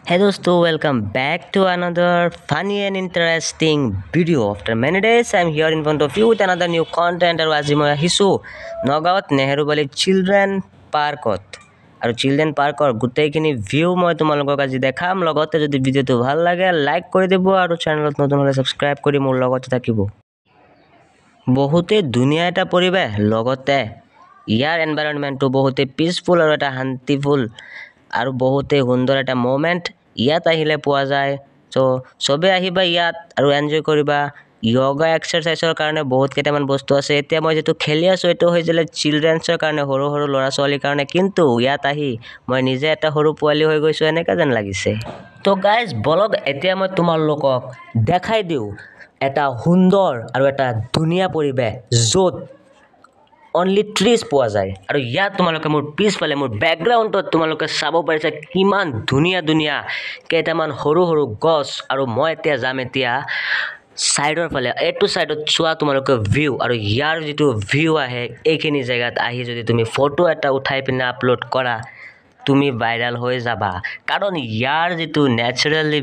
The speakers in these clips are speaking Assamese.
Hey dosto, welcome back to another funny and interesting video. After many days, I'm here in front of you with another new content. আৰু আজি মই আহিছোঁ নগাঁৱত নেহেৰুবালি চিলড্ৰেন পাৰ্কত আৰু চিলড্ৰেন পাৰ্কৰ গোটেইখিনি ভিউ মই তোমালোকক আজি দেখাম। লগতে যদি ভিডিঅ'টো ভাল লাগে লাইক কৰি দিব আৰু চেনেলত নতুন হ'লে ছাবস্ক্ৰাইব কৰি মোৰ লগতে থাকিব। বহুতে ধুনীয়া এটা পৰিৱেশ, লগতে ইয়াৰ এনভাইৰনমেণ্টটো বহুতে পিচফুল আৰু এটা শান্তিফুল আৰু বহুতে সুন্দৰ এটা মোমেণ্ট ইয়াত আহিলে পোৱা যায়। চ' চবে আহিবা ইয়াত আৰু এনজয় কৰিবা। য়োগা এক্সাৰচাইজৰ কাৰণে বহুত কেইটামান বস্তু আছে। এতিয়া মই যিটো খেলি আছোঁ এইটো হৈছিলে চিলড্ৰেনছৰ কাৰণে, সৰু সৰু ল'ৰা ছোৱালীৰ কাৰণে, কিন্তু ইয়াত আহি মই নিজে এটা সৰু পোৱালি হৈ গৈছোঁ এনেকুৱা যেন লাগিছে। তো গাইজ বলক এতিয়া মই তোমালোকক দেখাই দিওঁ এটা সুন্দৰ আৰু এটা ধুনীয়া পৰিৱেশ য'ত অনলি ট্ৰিজ পোৱা যায়। আৰু ইয়াত তোমালোকে মোৰ পিছফালে মোৰ বেকগ্ৰাউণ্ডত তোমালোকে চাব পাৰিছা কিমান ধুনীয়া ধুনীয়া কেইটামান সৰু সৰু গছ। আৰু মই এতিয়া যাম ছাইডৰ ফালে, এইটো ছাইডত চোৱা তোমালোকে ভিউ, আৰু ইয়াৰ যিটো ভিউ আহে এইখিনি জেগাত আহি যদি তুমি ফটো এটা উঠাই পিনে আপলোড কৰা তুমি ভাইৰেল হৈ যাবা। কাৰণ ইয়াৰ যিটো নেচাৰেলি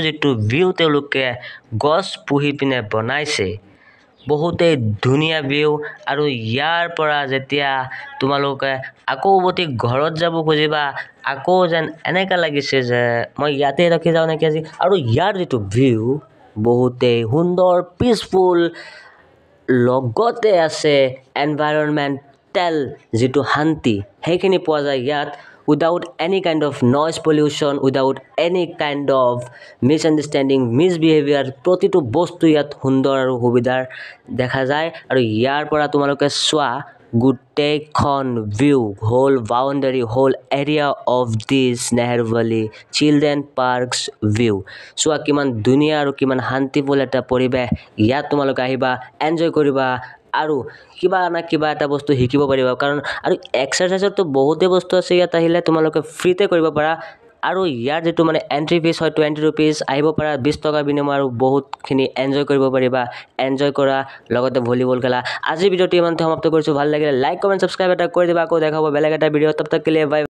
যিটো ভিউ তেওঁলোকে গছ পুহি পিনে বনাইছে বহুতেই ধুনীয়া ভিউ। আৰু ইয়াৰ পৰা যেতিয়া তোমালোকে আকৌ উভতি ঘৰত যাব খুজিবা আকৌ যেন এনেকুৱা লাগিছে যে মই ইয়াতে ৰখি যাওঁ নেকি আজি। আৰু ইয়াৰ যিটো ভিউ বহুতেই সুন্দৰ পিচফুল, লগতে আছে এনভাইৰনমেণ্টেল যিটো শান্তি সেইখিনি পোৱা যায় ইয়াত, without any kind of noise pollution, without any kind of misunderstanding, misbehaviour. প্ৰতিটো বস্তু ইয়াত সুন্দৰ আৰু সুবিধাৰ দেখা যায়। আৰু ইয়াৰ পৰা তোমালোকে চোৱা গোটেইখন view, whole boundary, whole area of this নেহেৰুবালি চিলড্ৰেন পাৰ্কছ ভিউ। চোৱা কিমান ধুনীয়া আৰু কিমান শান্তিফুল এটা পৰিৱেশ। ইয়াত তোমালোকে আহিবা, এনজয় কৰিবা আৰু কিবা না কিবা এটা বস্তু শিকিব পাৰিবা। কাৰণ আৰু এক্সাৰচাইজৰতো বহুতেই বস্তু আছে ইয়াত আহিলে তোমালোকে ফ্ৰীতে কৰিব পাৰা। আৰু ইয়াৰ যিটো এণ্ট্ৰি ফিজ হয় 20 ৰুপিজ, আহিব পাৰা 20 টকাৰ বিনিময় আৰু বহুতখিনি এনজয় কৰিব পাৰিবা। এনজয় কৰা, লগতে ভলীবল খেলা। আজিৰ ভিডিঅ'টো ইমানতে সমাপ্ত কৰিছোঁ। ভাল লাগিলে লাইক কমেণ্ট ছাবস্ক্ৰাইব এটা কৰি দিবা। আকৌ দেখা হ'ব বেলেগ এটা ভিডিঅ'। তব তক কে লিয়ে বাই।